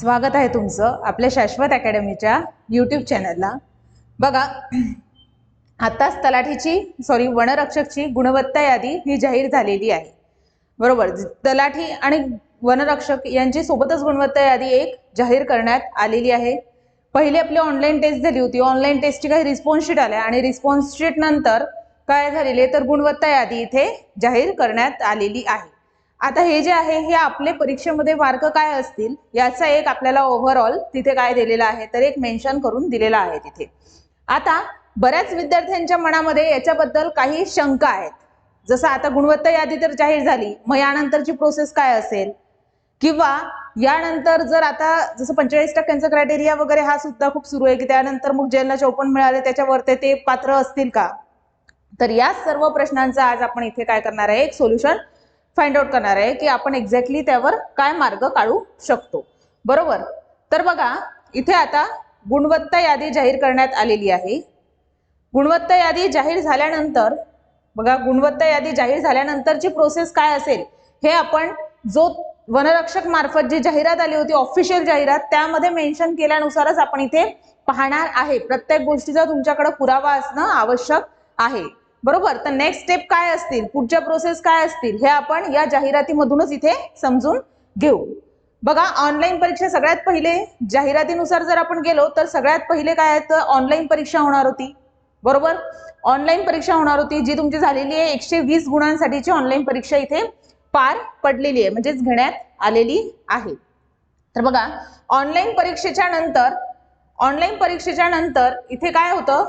स्वागत आहे तुमचं आपल्या शाश्वत अकॅडमीच्या यूट्यूब चॅनलला। बघा, आताच तलाठीची वनरक्षकची गुणवत्ता यादी ही जाहीर झालेली आहे, बरोबर। तलाठी आणि वनरक्षक यांची सोबतच गुणवत्ता यादी एक जाहीर करण्यात आलेली आहे। पहिली आपली ऑनलाईन टेस्ट झाली होती, ऑनलाईन टेस्टची काही रिस्पॉन्स शीट आल्या आणि रिस्पॉन्स शीट नंतर काय झालेले तर गुणवत्ता यादी इथे जाहीर करण्यात आलेली आहे। आता हे जे आहे हे आपले परीक्षेमध्ये मार्क काय असतील याचा एक आपल्याला ओव्हरऑल तिथे काय दिलेला आहे तर एक मेन्शन करून दिलेला आहे तिथे। आता बऱ्याच विद्यार्थ्यांच्या मनामध्ये याच्याबद्दल काही शंका आहेत, जसं आता गुणवत्ता यादी तर जाहीर झाली, मग यानंतरची प्रोसेस काय असेल, किंवा यानंतर जर आता जसं 45% क्रायटेरिया वगैरे हा सुद्धा खूप सुरू आहे की त्यानंतर मग ज्यांना 54 मिळाले त्याच्यावर ते पात्र असतील का। तर या सर्व प्रश्नांचा आज आपण इथे काय करणार आहे, एक सोल्युशन फाइंड आउट करणार आहे की आपण एक्झॅक्टली त्यावर काय मार्ग काढू शकतो, बरोबर। तर बघा, इथे आता गुणवत्ता यादी जाहीर करण्यात आलेली आहे। गुणवत्ता यादी जाहीर झाल्यानंतर बघा, गुणवत्ता यादी जाहीर झाल्यानंतरची प्रोसेस काय असेल हे आपण जो वनरक्षक मार्फत जी जाहिरात आली होती ऑफिशियल जाहिरात त्यामध्ये मेन्शन केल्यानुसारच आपण इथे पाहणार आहे। प्रत्येक गोष्टीचा तुमच्याकडे पुरावा असणं आवश्यक आहे, बरोबर। तर नेक्स्ट स्टेप काय असतील, पुढच्या प्रोसेस काय असतील हे आपण या जाहिरातीमधूनच इथे समजून घेऊ। बघा, ऑनलाईन परीक्षा सगळ्यात पहिले जाहिरातीनुसार जर आपण गेलो तर सगळ्यात पहिले काय आहे तर ऑनलाईन परीक्षा होणार होती, बरोबर। ऑनलाईन परीक्षा होणार होती जी तुमची झालेली आहे 120 गुणांसाठीची ऑनलाईन परीक्षा इथे पार पडलेली आहे, म्हणजेच घेण्यात आलेली आहे। तर बघा, ऑनलाईन परीक्षेच्या नंतर इथे काय होतं,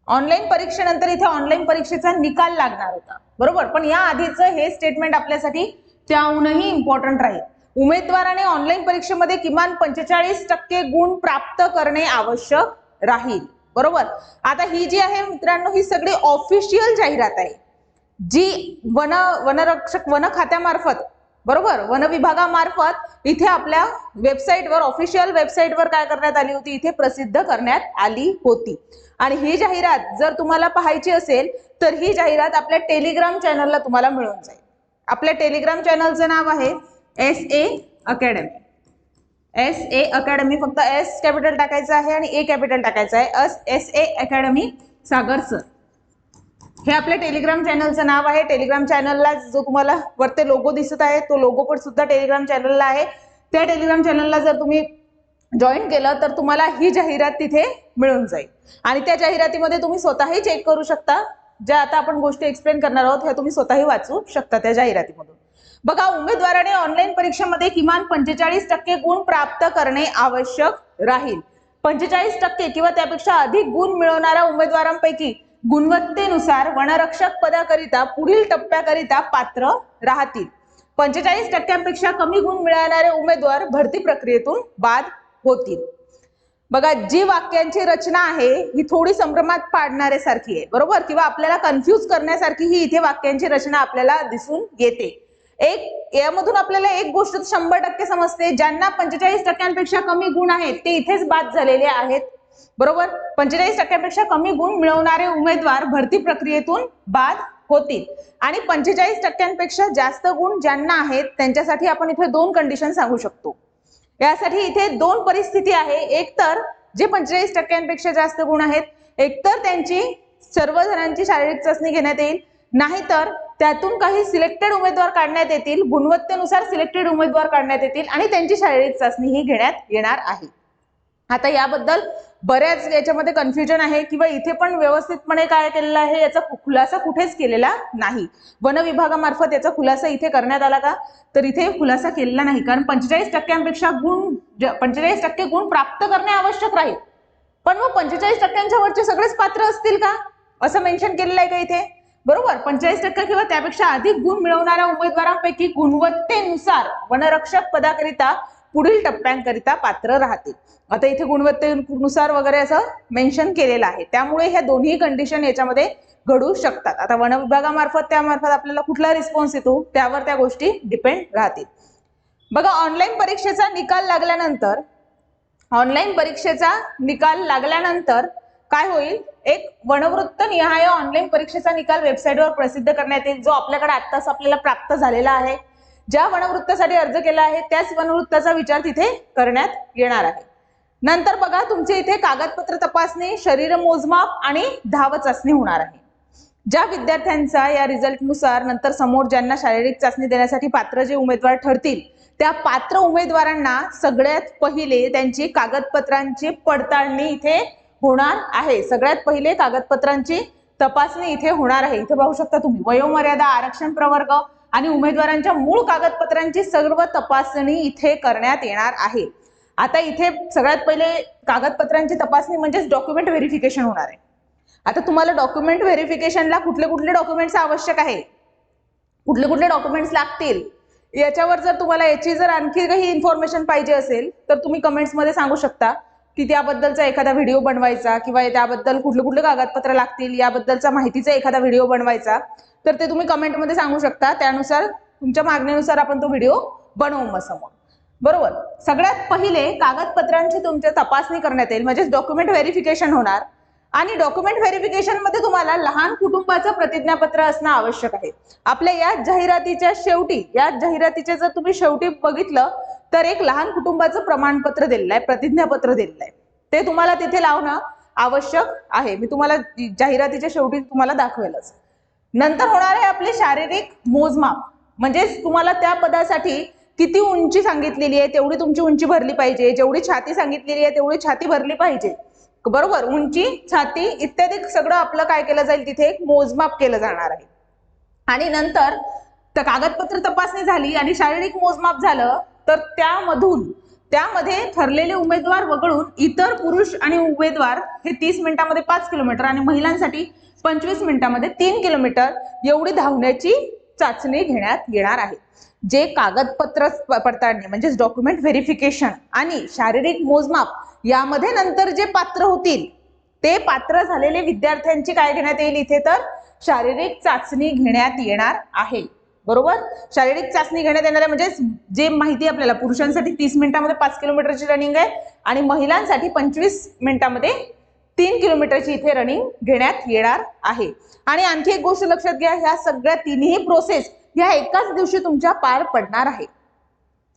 ऑनलाईन परीक्षेनंतर इथे ऑनलाईन परीक्षेचा निकाल लागणार होता, बरोबर। पण या आधीचं हे स्टेटमेंट आपल्यासाठी त्याहूनही इम्पॉर्टंट राहील। उमेदवाराने ऑनलाईन परीक्षेमध्ये किमान 45% गुण प्राप्त करणे आवश्यक राहील, बरोबर। आता ही जी आहे मित्रांनो ही सगळी ऑफिशियल जाहिरात आहे जी वनरक्षक वन खात्यामार्फत, बरोबर, वन विभागामार्फत इथे आपल्या वेबसाईटवर ऑफिशियल वेबसाईटवर काय करण्यात आली होती, इथे प्रसिद्ध करण्यात आली होती। आणि ही जाहिरात जर तुम्हाला पाहायची असेल तर ही जाहिरात आपल्या टेलिग्राम चॅनलला तुम्हाला मिळून जाईल। आपल्या टेलिग्राम चॅनलचं नाव आहे SA अकॅडमी। SA अकॅडमी, फक्त S कॅपिटल टाकायचं आहे आणि A कॅपिटल टाकायचं आहे, SA अकॅडमी सागर सर, हे आपल्या टेलिग्राम चॅनलचं नाव आहे। टेलिग्राम चॅनलला जो तुम्हाला वरते लोगो दिसत आहे तो लोगो पण सुद्धा टेलिग्राम चॅनलला आहे। त्या टेलिग्राम चॅनलला जर तुम्ही जॉईन केलं तर तुम्हाला ही जाहिरात तिथे मिळून जाईल आणि त्या जाहिरातीमध्ये तुम्ही स्वतःही चेक करू शकता, ज्या आता आपण गोष्टी एक्सप्लेन करणार आहोत ह्या तुम्ही स्वतःही वाचू शकता त्या जाहिरातीमधून। बघा, उमेदवाराने ऑनलाईन परीक्षेमध्ये किमान 45% गुण प्राप्त करणे आवश्यक राहील। 45% किंवा त्यापेक्षा अधिक गुण मिळवणाऱ्या उमेदवारांपैकी गुणवत्तेनुसार वनरक्षक पदाकरिता पुढील टप्प्याकरिता पात्र राहतील। 45%पेक्षा कमी गुण मिळवणारे उमेदवार भरती प्रक्रियेतून बाद होतील। बघा, जी वाक्यांची रचना आहे ही थोडी संभ्रमात पाडण्यासारखी आहे, बरोबर, किंवा आपल्याला कन्फ्यूज करण्यासारखी ही इथे वाक्यांची रचना आपल्याला दिसून येते। यामधून आपल्याला एक गोष्ट 100% समजते, ज्यांना 45%पेक्षा कमी गुण आहेत ते इथेच बाद झालेले आहेत, बरोबर। 45%पेक्षा कमी गुण मिळवणारे उमेदवार भरती प्रक्रियेतून बाद होतील आणि 45%पेक्षा जास्त गुण ज्यांना आहेत त्यांच्यासाठी आपण इथे दोन कंडिशन सांगू शकतो। यासाठी इथे दोन परिस्थिती आहे, एक तर जे 45%पेक्षा जास्त गुण आहेत, एकतर त्यांची सर्व जणांची शारीरिक चाचणी घेण्यात येईल, नाहीतर त्यातून काही सिलेक्टेड उमेदवार काढण्यात येतील, गुणवत्तेनुसार सिलेक्टेड उमेदवार काढण्यात येतील आणि त्यांची शारीरिक चाचणी ही घेण्यात येणार आहे। आता याबद्दल बऱ्याच याच्यामध्ये कन्फ्युजन आहे किंवा इथे पण व्यवस्थितपणे काय केलेलं आहे याचा खुलासा कुठेच केलेला नाही। वन विभागामार्फत याचा खुलासा इथे करण्यात आला का तर इथे खुलासा केलेला नाही, कारण 45% गुण प्राप्त करणे आवश्यक राहील, पण मग 45%च्या वरचे सगळेच पात्र असतील का असं मेन्शन केलेलं आहे का इथे, बरोबर। 45% किंवा त्यापेक्षा अधिक गुण मिळवणाऱ्या उमेदवारांपैकी गुणवत्तेनुसार वनरक्षक पदाकरिता पुढील टप्प्यांकरिता पात्र राहतील। आता इथे गुणवत्तेनुसार वगैरे असं मेन्शन केलेलं आहे, त्यामुळे ह्या दोन्ही कंडिशन याच्यामध्ये घडू शकतात। आता वन विभागामार्फत त्यामार्फत आपल्याला कुठला रिस्पॉन्स येतो त्यावर त्या गोष्टी डिपेंड राहतील। बघा, ऑनलाईन परीक्षेचा निकाल लागल्यानंतर काय होईल, एक वनवृत्त निहाय ऑनलाईन परीक्षेचा निकाल वेबसाईटवर प्रसिद्ध करण्यात येईल, जो आपल्याकडे आत्ताच आपल्याला प्राप्त झालेला आहे। ज्या वनवृत्तासाठी अर्ज केला आहे त्याच वनवृत्ताचा विचार तिथे करण्यात येणार आहे. नंतर बघा तुमचे इथे कागदपत्र तपासणी, शरीर मोजमाप आणि धाव चाचणी होणार आहे. ज्या विद्यार्थ्यांचा या रिझल्टनुसार नंतर समोर ज्यांना शारीरिक चाचणी देण्यासाठी पात्र जे उमेदवार ठरतील त्या पात्र उमेदवारांना सगळ्यात पहिले त्यांची कागदपत्रांची पडताळणी इथे होणार आहे. सगळ्यात पहिले कागदपत्रांची तपासणी इथे होणार आहे. इथे पाहू शकता तुम्ही वयोमर्यादा, आरक्षण प्रवर्ग आणि उमेदवारांच्या मूळ कागदपत्रांची सर्व तपासणी इथे करण्यात येणार आहे. आता इथे सगळ्यात पहिले कागदपत्रांची तपासणी म्हणजेच डॉक्युमेंट व्हेरिफिकेशन होणार आहे. आता तुम्हाला डॉक्युमेंट व्हेरिफिकेशनला कुठले कुठले डॉक्युमेंट्स आवश्यक आहे, कुठले कुठले डॉक्युमेंट्स लागतील, याच्यावर जर तुम्हाला याची जर आणखी काही इन्फॉर्मेशन पाहिजे असेल तर तुम्ही कमेंट्समध्ये सांगू शकता की त्याबद्दलचा एखादा व्हिडिओ बनवायचा किंवा त्याबद्दल कुठले कुठले कागदपत्र लागतील याबद्दलचा माहितीचा एखादा व्हिडिओ बनवायचा, तर ते तुम्ही कमेंटमध्ये सांगू शकता. त्यानुसार तुमच्या मागणीनुसार आपण तो व्हिडिओ बनवू मग समोर. बरोबर. सगळ्यात पहिले कागदपत्रांची तुमच्या तपासणी करण्यात येईल म्हणजेच डॉक्युमेंट व्हेरिफिकेशन होणार. आणि डॉक्युमेंट व्हेरिफिकेशन मध्ये तुम्हाला लहान कुटुंबाचं प्रतिज्ञापत्र असणं आवश्यक आहे. आपल्या या जाहिरातीच्या शेवटी, या जाहिरातीच्या जर तुम्ही शेवटी बघितलं तर एक लहान कुटुंबाचं प्रमाणपत्र दिलेलं आहे, प्रतिज्ञापत्र दिलेलं आहे, ते तुम्हाला तिथे लावणं आवश्यक आहे. मी तुम्हाला जाहिरातीच्या शेवटी तुम्हाला दाखवेलच. नंतर होणार आहे आपले शारीरिक मोजमाप, म्हणजेच तुम्हाला त्या पदासाठी किती उंची सांगितलेली आहे तेवढी तुमची उंची भरली पाहिजे, जेवढी छाती सांगितलेली आहे तेवढी छाती भरली पाहिजे. बरोबर. उंची, छाती इत्यादी सगळं आपलं काय केलं जाईल तिथे एक मोजमाप केलं जाणार आहे. आणि नंतर कागदपत्र तपासणी झाली आणि शारीरिक मोजमाप झालं तर त्यामध्ये ठरलेले उमेदवार वगळून इतर पुरुष आणि उमेदवार हे 30 मिनिटांमध्ये 5 किलोमीटर आणि महिलांसाठी 25 मिनिटांमध्ये 3 किलोमीटर एवढी धावण्याची चाचणी घेण्यात येणार आहे. जे कागदपत्र पडताळणी म्हणजेच डॉक्युमेंट व्हेरिफिकेशन आणि शारीरिक मोजमाप यामध्ये नंतर जे पात्र होतील ते पात्र झालेले विद्यार्थ्यांची काय घेण्यात येईल इथे तर शारीरिक चाचणी घेण्यात येणार आहे. बरोबर. शारीरिक चाचणी घेण्यात येणार आहे म्हणजे जे माहिती आपल्याला पुरुषांसाठी 30 मिनिटांमध्ये 5 किलोमीटरची रनिंग आहे आणि महिलांसाठी 25 मिनिटांमध्ये 3 किलोमीटरची इथे रनिंग घेण्यात येणार आहे. आणि आणखी एक गोष्ट लक्षात घ्या, ह्या सगळ्या तिन्ही प्रोसेस ह्या एकाच दिवशी तुमच्या पार पडणार आहे.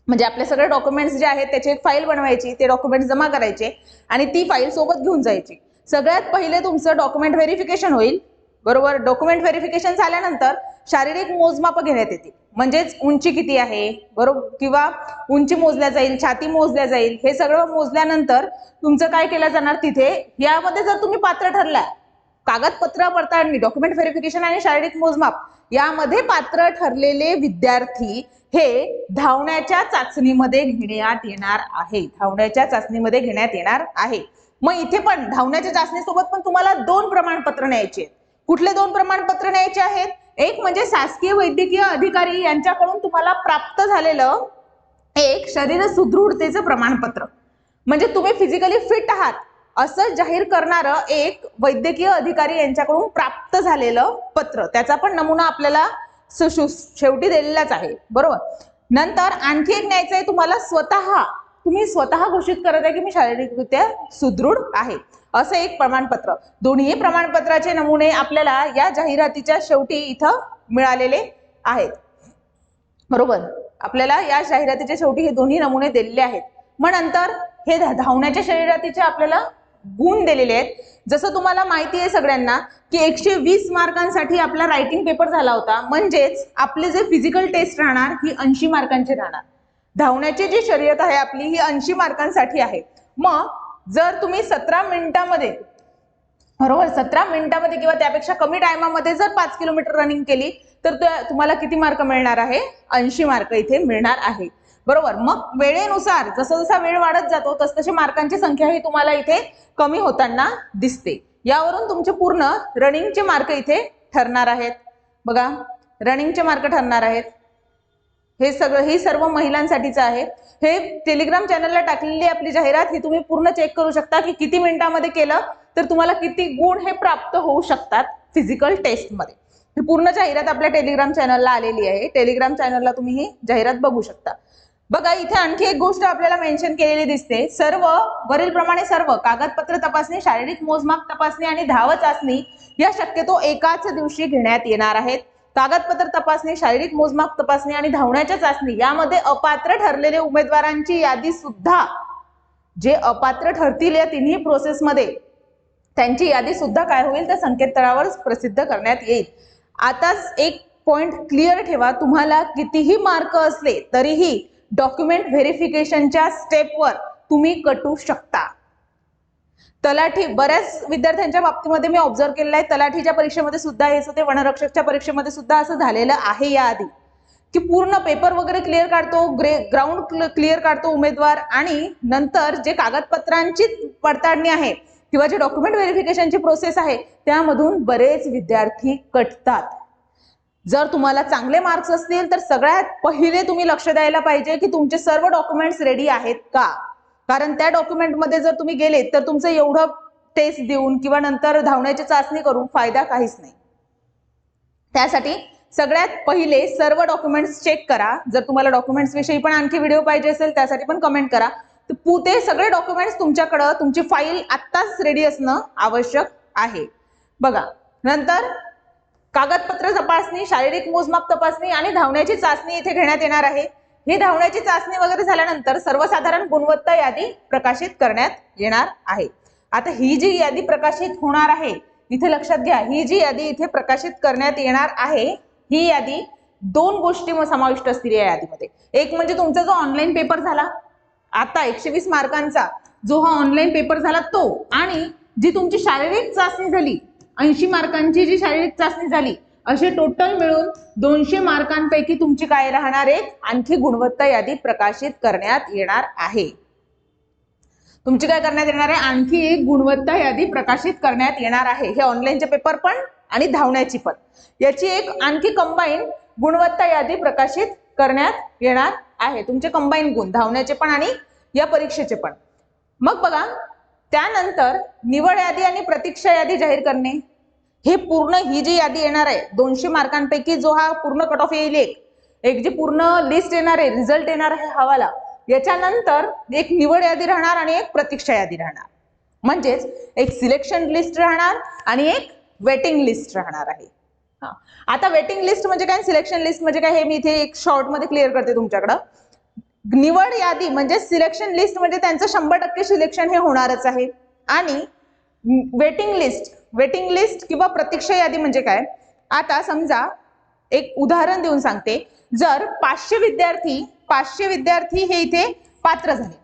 म्हणजे आपले सगळे डॉक्युमेंट्स जे आहेत त्याची एक फाईल बनवायची, ते डॉक्युमेंट्स जमा करायचे आणि ती फाईल सोबत घेऊन जायची. सगळ्यात पहिले तुमचं डॉक्युमेंट व्हेरिफिकेशन होईल. बरोबर. डॉक्युमेंट व्हेरिफिकेशन झाल्यानंतर शारीरिक मोजमाप घेण्यात येतील, म्हणजेच उंची किती आहे बरोबर किंवा उंची मोजल्या जाईल, छाती मोजल्या जाईल. हे सगळं मोजल्यानंतर तुमचं काय केलं जाणार तिथे, यामध्ये जर तुम्ही पात्र ठरला, कागदपत्र पडताळणी, डॉक्युमेंट व्हेरिफिकेशन आणि शारीरिक मोजमाप यामध्ये पात्र ठरलेले विद्यार्थी हे धावण्याच्या चाचणीमध्ये घेण्यात येणार आहे. धावण्याच्या चाचणीमध्ये घेण्यात येणार आहे. मग इथे पण धावण्याच्या चाचणीसोबत पण तुम्हाला 2 प्रमाणपत्र न्यायचे आहेत. कुठले 2 प्रमाणपत्र न्यायचे आहेत? एक म्हणजे शासकीय वैद्यकीय अधिकारी यांच्याकडून तुम्हाला प्राप्त झालेलं एक शरीर सुदृढतेचं प्रमाणपत्र, म्हणजे तुम्ही फिजिकली फिट आहात असं जाहीर करणारं एक वैद्यकीय अधिकारी यांच्याकडून प्राप्त झालेलं पत्र, त्याचा पण नमुना आपल्याला शेवटी दिलेलाच आहे. बरोबर. नंतर आणखी एक न्यायचं आहे तुम्हाला, तुम्ही स्वतः घोषित करत आहे की मी शारीरिकरित्या सुदृढ आहे असं एक प्रमाणपत्र. दोन्ही प्रमाणपत्राचे नमुने आपल्याला या जाहिरातीच्या शेवटी इथं मिळालेले आहेत. बरोबर. आपल्याला या जाहिरातीच्या शेवटी हे दोन्ही नमुने दिलेले आहेत. मग नंतर हे धावण्याच्या जाहिरातीचे आपल्याला गुण दिलेले आहेत. जसं तुम्हाला माहिती आहे सगळ्यांना की 120 मार्कांसाठी आपला रायटिंग पेपर झाला होता, म्हणजेच आपले जे फिजिकल टेस्ट राहणार ही 80 मार्कांची राहणार. धावण्याची जी शर्यत आहे आपली ही 80 मार्कांसाठी आहे. मग जर तुम्ही 17 मिनिटांमध्ये, बरोबर, 17 मिनिटांमध्ये किंवा त्यापेक्षा कमी टायमामध्ये जर 5 किलोमीटर रनिंग केली तर तुम्हाला किती मार्क मिळणार आहे? 80 मार्क इथे मिळणार आहे. बरोबर. मग वेळेनुसार जसं जसा वेळ वाढत जातो तसतशी मार्कांची संख्या ही तुम्हाला इथे कमी होताना दिसते. यावरून तुमचे पूर्ण रनिंगचे मार्क इथे ठरणार आहेत. बघा, रनिंगचे मार्क ठरणार आहेत. ही सर्व महिलांसाठीच आहे. हे टेलिग्राम चॅनलला टाकलेली आपली जाहिरात ही तुम्ही पूर्ण चेक करू शकता की किती मिनिटांमध्ये केलं तर तुम्हाला किती गुण हे प्राप्त होऊ शकतात फिजिकल टेस्टमध्ये. ही पूर्ण जाहिरात आपल्या टेलिग्राम चॅनलला आलेली आहे. टेलिग्राम चॅनलला तुम्ही ही जाहिरात बघू शकता. बघा, इथे आणखी एक गोष्ट आपल्याला मेन्शन केलेली दिसते. वरील प्रमाणे सर्व कागदपत्र तपासणी, शारीरिक मोजमाप तपासणी आणि धाव चाचणी या शक्यतो एकाच दिवशी घेण्यात येणार आहेत. कागदपत्र तपासणी, शारीरिक मोजमाप तपासणी आणि धावण्याच्या चाचणी यामध्ये अपात्र ठरलेले उमेदवारांची यादी सुद्धा, जे अपात्र ठरतील या तिन्ही प्रोसेसमध्ये, त्यांची यादी सुद्धा काय होईल, त्या संकेतस्थळावर प्रसिद्ध करण्यात येईल. आताच एक पॉइंट क्लिअर ठेवा, तुम्हाला कितीही मार्क असले तरीही डॉक्युमेंट व्हेरिफिकेशनच्या स्टेपवर तुम्ही कटू शकता. तलाठी, बऱ्याच विद्यार्थ्यांच्या बाबतीमध्ये मी ऑब्झर्व केलेलं आहे, तलाठीच्या परीक्षेमध्ये सुद्धा हेच होते, वनरक्षकच्या परीक्षेमध्ये सुद्धा असं झालेलं आहे याआधी, की पूर्ण पेपर वगैरे क्लिअर काढतो, ग्राउंड क्लिअर काढतो उमेदवार, आणि नंतर जे कागदपत्रांची पडताळणी आहे किंवा जे डॉक्युमेंट व्हेरिफिकेशनची प्रोसेस आहे त्यामधून बरेच विद्यार्थी कटतात. जर तुम्हाला चांगले मार्क्स असतील तर सगळ्यात पहिले तुम्ही लक्ष द्यायला पाहिजे की तुमचे सर्व डॉक्युमेंट्स रेडी आहेत का, कारण त्या डॉक्युमेंटमध्ये जर तुम्ही गेले तर तुमचं एवढं टेस्ट देऊन किंवा नंतर धावण्याची चाचणी करून फायदा काहीच नाही. त्यासाठी सगळ्यात पहिले सर्व डॉक्युमेंट्स चेक करा. जर तुम्हाला डॉक्युमेंट्स विषयी पण आणखी व्हिडिओ पाहिजे असेल त्यासाठी पण कमेंट करा. ते सगळे डॉक्युमेंट्स तुमच्याकडे, तुमची फाईल आत्ताच रेडी असणं आवश्यक आहे. बघा, नंतर कागदपत्र तपासणी, शारीरिक मोजमाप तपासणी आणि धावण्याची चाचणी इथे घेण्यात येणार आहे. ही धावण्याची चाचणी वगैरे झाल्यानंतर सर्वसाधारण गुणवत्ता यादी प्रकाशित करण्यात येणार आहे. आता ही जी यादी प्रकाशित होणार आहे, इथे लक्षात घ्या, ही जी यादी इथे प्रकाशित करण्यात येणार आहे, ही यादी दोन गोष्टी समाविष्ट असतील या यादीमध्ये. एक म्हणजे तुमचा जो ऑनलाईन पेपर झाला, आता 120 मार्कांचा जो हा ऑनलाईन पेपर झाला तो, आणि जी तुमची शारीरिक चाचणी झाली 80 मार्कांची जी शारीरिक चाचणी झाली, असे टोटल मिळून 200 मार्कांपैकी तुमची काय राहणार, एक आणखी गुणवत्ता यादी प्रकाशित करण्यात येणार आहे. तुमची काय करण्यात येणार आहे, आणखी एक गुणवत्ता यादी प्रकाशित करण्यात येणार आहे. हे ऑनलाईनचे पेपर पण आणि धावण्याची पण, याची एक आणखी कंबाईन गुणवत्ता यादी प्रकाशित करण्यात येणार आहे. तुमचे कंबाईन गुण, धावण्याचे पण आणि या परीक्षेचे पण. मग बघा, त्यानंतर निवड यादी आणि प्रतीक्षा यादी जाहीर करणे. हे पूर्ण ही जी यादी येणार आहे 200 मार्कांपैकी जो हा पूर्ण कट ऑफ येईल, एक जी पूर्ण लिस्ट येणार आहे, रिझल्ट येणार आहे हवाला, याच्यानंतर एक निवड यादी राहणार आणि एक प्रतीक्षा यादी राहणार. म्हणजेच एक सिलेक्शन लिस्ट राहणार आणि एक वेटिंग लिस्ट राहणार आहे. आता वेटिंग लिस्ट म्हणजे काय, सिलेक्शन लिस्ट म्हणजे काय, हे मी इथे एक शॉर्ट मध्ये क्लिअर करते तुमच्याकडं. निवड यादी म्हणजे सिलेक्शन लिस्ट म्हणजे त्यांचं 100% सिलेक्शन हे होणारच आहे. आणि वेटिंग लिस्ट किंवा प्रतीक्षा यादी म्हणजे काय, आता समजा एक उदाहरण देऊन सांगते, जर 500 विद्यार्थी हे इथे पात्र झाले,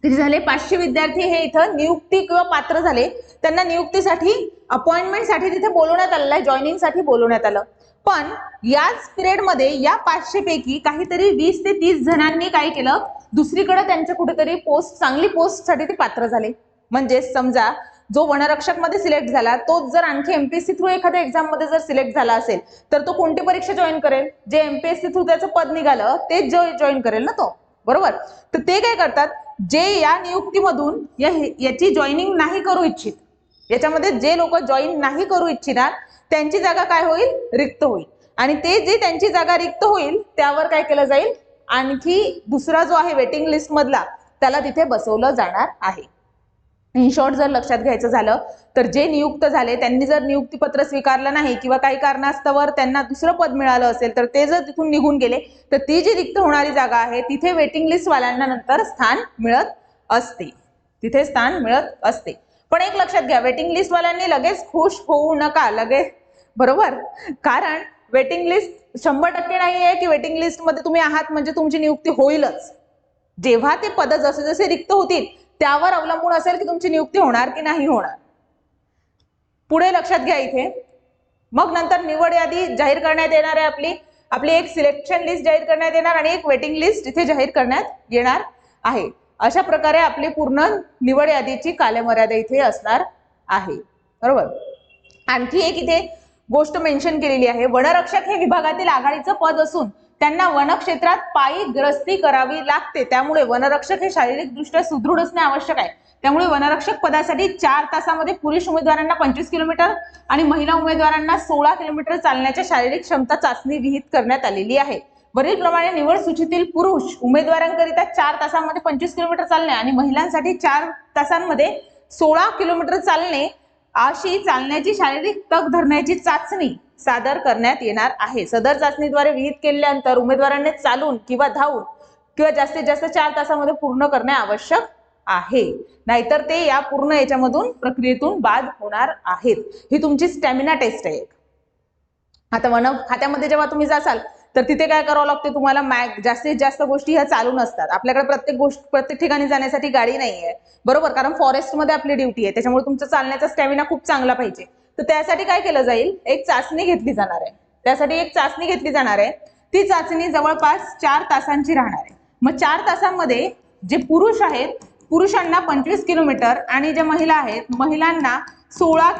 किती झाले, 500 विद्यार्थी हे इथं नियुक्ती किंवा पात्र झाले, त्यांना नियुक्तीसाठी, अपॉइंटमेंटसाठी तिथे बोलवण्यात आलेलं आहे, जॉईनिंगसाठी बोलवण्यात आलं. पण याच पिरियडमध्ये या 500 पैकी काहीतरी 20 ते 30 जणांनी काय केलं, दुसरीकडे त्यांच्या कुठेतरी पोस्ट, चांगली पोस्टसाठी ते पात्र झाले. म्हणजे समजा जो वनरक्षक मध्ये सिलेक्ट झाला तोच जर आणखी एमपीएससी थ्रू एखाद्या एक्झाम मध्ये जर सिलेक्ट झाला असेल तर तो कोणती परीक्षा जॉईन करेल, जे एमपीएससी थ्रू त्याचं पद निघालं तेच जॉईन करेल ना तो, बरोबर. तर ते काय करतात, जे या नियुक्तीमधून याची जॉईनिंग नाही करू इच्छित, याच्यामध्ये जे लोक जॉईन नाही करू इच्छिणार त्यांची जागा काय होईल, रिक्त होईल. आणि ते जे त्यांची जागा रिक्त होईल त्यावर काय केलं जाईल, आणखी दुसरा जो आहे वेटिंग लिस्ट मधला त्याला तिथे बसवलं जाणार आहे. इन शॉर्ट जर लक्षात घ्यायचं झालं तर जे नियुक्त झाले त्यांनी जर नियुक्तीपत्र स्वीकारलं नाही किंवा काही कारणास्तव त्यांना दुसरं पद मिळालं असेल तर ते जर तिथून निघून गेले तर ती जी रिक्त होणारी जागा आहे तिथे वेटिंग लिस्ट वाल्यांना नंतर स्थान मिळत असते, तिथे स्थान मिळत असते. पण एक लक्षात घ्या, वेटिंग लिस्ट वाल्यांनी लगेच खुश होऊ नका लगेच, बरोबर. कारण वेटिंग लिस्ट 100% नाही आहे की वेटिंग लिस्ट मध्ये तुम्ही आहात म्हणजे तुमची नियुक्ती होईलच. जेव्हा ते पद जसे जसे रिक्त होतील त्यावर अवलंबून असेल की तुमची नियुक्ती होणार की नाही होणार. पुढे लक्षात घ्या इथे, मग नंतर निवड यादी जाहीर करण्यात येणार आहे, आपली एक सिलेक्शन लिस्ट जाहीर करण्यात येणार आणि एक वेटिंग लिस्ट इथे जाहीर करण्यात येणार आहे. अशा प्रकारे आपली पूर्ण निवड यादीची कालमर्यादा इथे असणार आहे, बरोबर. आणखी एक इथे गोष्ट मेन्शन केलेली आहे, वनरक्षक हे विभागातील आघाडीचं पद असून त्यांना वनक्षेत्रात पायी ग्रस्ती करावी लागते, त्यामुळे वनरक्षक हे शारीरिकदृष्ट्या सुदृढ असणे आवश्यक आहे. त्यामुळे वनरक्षक पदासाठी 4 तासामध्ये पुरुष उमेदवारांना 25 किलोमीटर आणि महिला उमेदवारांना 16 किलोमीटर चालण्याच्या शारीरिक क्षमता चाचणी विहित करण्यात आलेली आहे. वरील प्रमाणे निवड सूचीतील पुरुष उमेदवारांकरिता 4 तासांमध्ये 25 किलोमीटर चालणे आणि महिलांसाठी 4 तासांमध्ये 16 किलोमीटर चालणे अशी चालण्याची शारीरिक तग धरण्याची चाचणी सादर करण्यात येणार आहे. सदर चाचणीद्वारे विहित केलेले अंतर उमेदवारांनी चालून किंवा धावून किंवा जास्तीत जास्त 4 तासामध्ये पूर्ण करणे आवश्यक आहे, नाहीतर ते या पूर्ण याच्यामधून प्रक्रियेतून बाद होणार आहेत. ही तुमची स्टॅमिना टेस्ट आहे. आता वन खात्यामध्ये जेव्हा तुम्ही जासाल तर तिथे काय करावं लागते तुम्हाला, जास्तीत जास्त गोष्टी ह्या चालू नसतात. आपल्याकडे प्रत्येक ठिकाणी जाण्यासाठी गाडी नाहीये, बरोबर, कारण फॉरेस्टमध्ये आपली ड्युटी आहे, त्याच्यामुळे तुमचा चालण्याचा स्टॅमिना खूप चांगला पाहिजे. तर त्यासाठी काय केलं जाईल, एक चाचणी घेतली जाणार आहे. त्यासाठी एक चाचणी घेतली जाणार आहे. ती चाचणी जवळपास 4 तासांची राहणार आहे. मग 4 तासांमध्ये जे पुरुष आहेत, पुरुषांना 25 किलोमीटर आणि ज्या महिला आहेत, महिलांना 16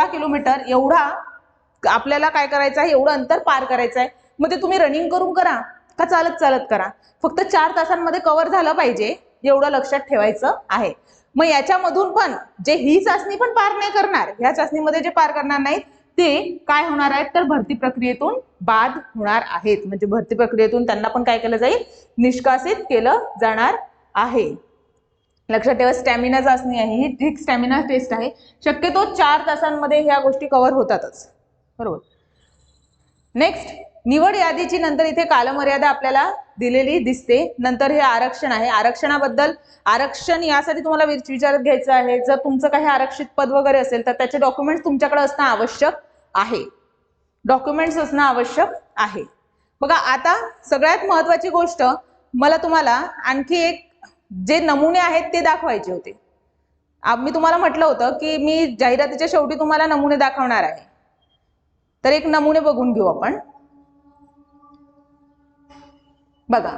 किलोमीटर एवढा आपल्याला काय करायचं आहे, एवढं अंतर पार करायचं आहे. मग ते तुम्ही रनिंग करून करा का चालत करा, फक्त 4 तासांमध्ये कव्हर झालं पाहिजे, एवढं लक्षात ठेवायचं आहे. मग याच्यामधून पण जे ही चाचणी पण पार नाही करणार, ह्या चाचणीमध्ये जे पार करणार नाहीत ते काय होणार आहेत, तर भरती प्रक्रियेतून बाद होणार आहेत. म्हणजे भरती प्रक्रियेतून त्यांना पण काय केलं जाईल, निष्कासित केलं जाणार आहे. लक्षात ठेवा, स्टॅमिना चाचणी आहे ही, ठीक स्टॅमिना टेस्ट आहे. शक्यतो 4 तासांमध्ये ह्या गोष्टी कव्हर होतातच, बरोबर. नेक्स्ट, निवड यादीची नंतर इथे कालमर्यादा आपल्याला दिलेली दिसते. नंतर हे आरक्षण आहे. आरक्षण यासाठी तुम्हाला विचारत घ्यायचं आहे, जर तुमचं काही आरक्षित पद वगैरे असेल तर त्याचे डॉक्युमेंट्स तुमच्याकडे असणं आवश्यक आहे. बघा, आता सगळ्यात महत्वाची गोष्ट, मला तुम्हाला आणखी एक जे नमुने आहेत ते दाखवायचे होते. मी तुम्हाला म्हटलं होतं की मी जाहिरातीच्या शेवटी तुम्हाला नमुने दाखवणार आहे. तर एक नमुने बघून घेऊ आपण. बघा,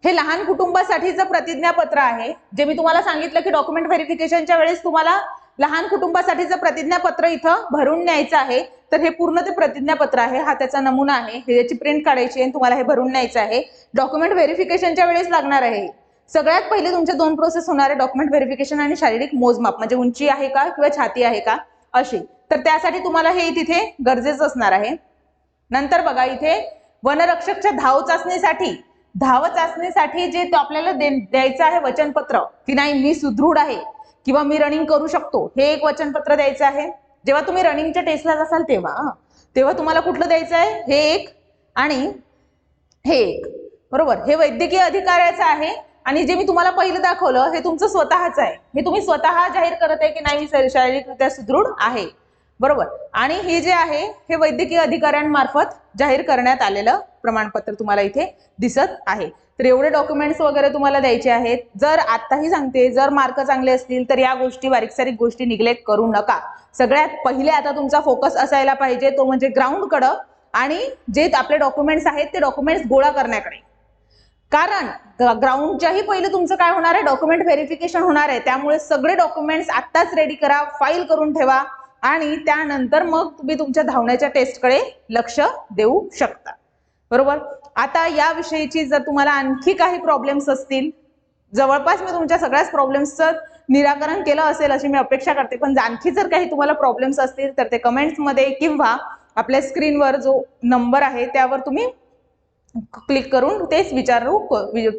हे लहान कुटुंबासाठीचं प्रतिज्ञापत्र आहे. जे मी तुम्हाला सांगितलं की डॉक्युमेंट व्हेरिफिकेशनच्या वेळेस तुम्हाला लहान कुटुंबासाठीचं प्रतिज्ञापत्र इथं भरून न्यायचं आहे. तर हे पूर्ण ते प्रतिज्ञापत्र आहे, हा त्याचा नमुना आहे. हे याची प्रिंट काढायची आणि तुम्हाला हे भरून न्यायचं आहे. डॉक्युमेंट व्हेरिफिकेशनच्या वेळेस लागणार आहे. सगळ्यात पहिले तुमचे 2 प्रोसेस होणार आहे, डॉक्युमेंट व्हेरिफिकेशन आणि शारीरिक मोजमाप, म्हणजे उंची आहे का किंवा छाती आहे का अशी. तर त्यासाठी तुम्हाला हे तिथे गरजेचं असणार आहे. नंतर बघा, इथे वनरक्षकच्या धाव चाचणीसाठी जे आपल्याला द्यायचं आहे वचनपत्र, की नाही मी सुदृढ आहे किंवा मी रनिंग करू शकतो, हे एक वचनपत्र द्यायचं आहे. जेव्हा तुम्ही रनिंगच्या टेस्टला जासाल तेव्हा तुम्हाला कुठलं द्यायचं आहे, हे एक आणि हे एक, बरोबर. हे वैद्यकीय अधिकाऱ्याचं आहे आणि जे मी तुम्हाला पहिलं दाखवलं हे तुमचं स्वतःचं आहे. हे तुम्ही स्वतः जाहीर करत आहे की नाही मी शारीरिकरित्या सुदृढ आहे, बरोबर. आणि हे जे आहे हे वैद्यकीय अधिकाऱ्यांमार्फत जाहीर करण्यात आलेलं प्रमाणपत्र तुम्हाला इथे दिसत आहे. तर एवढे डॉक्युमेंट्स वगैरे तुम्हाला द्यायचे आहेत. जर आताही सांगते, जर मार्क चांगले असतील तर या गोष्टी, बारीक सारीक गोष्टी निग्लेक्ट करू नका. सगळ्यात पहिले आता तुमचा फोकस असायला पाहिजे तो म्हणजे ग्राउंडकडं आणि जे आपले डॉक्युमेंट्स आहेत ते डॉक्युमेंट्स गोळा करण्याकडे. कारण ग्राउंडच्याही पहिले तुमचं काय होणार आहे, डॉक्युमेंट व्हेरिफिकेशन होणार आहे. त्यामुळे सगळे डॉक्युमेंट्स आत्ताच रेडी करा, फाईल करून ठेवा आणि त्यानंतर मग तुम्ही तुमच्या धावण्याच्या टेस्टकडे लक्ष देऊ शकता, बरोबर. आता या विषयीची जर तुम्हाला आणखी काही प्रॉब्लेम्स असतील, जवळपास मी तुमच्या सगळ्याच प्रॉब्लेम्सचं निराकरण केलं असेल अशी मी अपेक्षा करते, पण आणखी जर काही तुम्हाला प्रॉब्लेम्स असतील तर ते कमेंट्समध्ये किंवा आपल्या स्क्रीनवर जो नंबर आहे त्यावर तुम्ही क्लिक करून तेच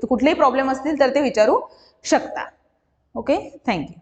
कुठलेही प्रॉब्लेम असतील तर ते विचारू शकता. Okay, thank you.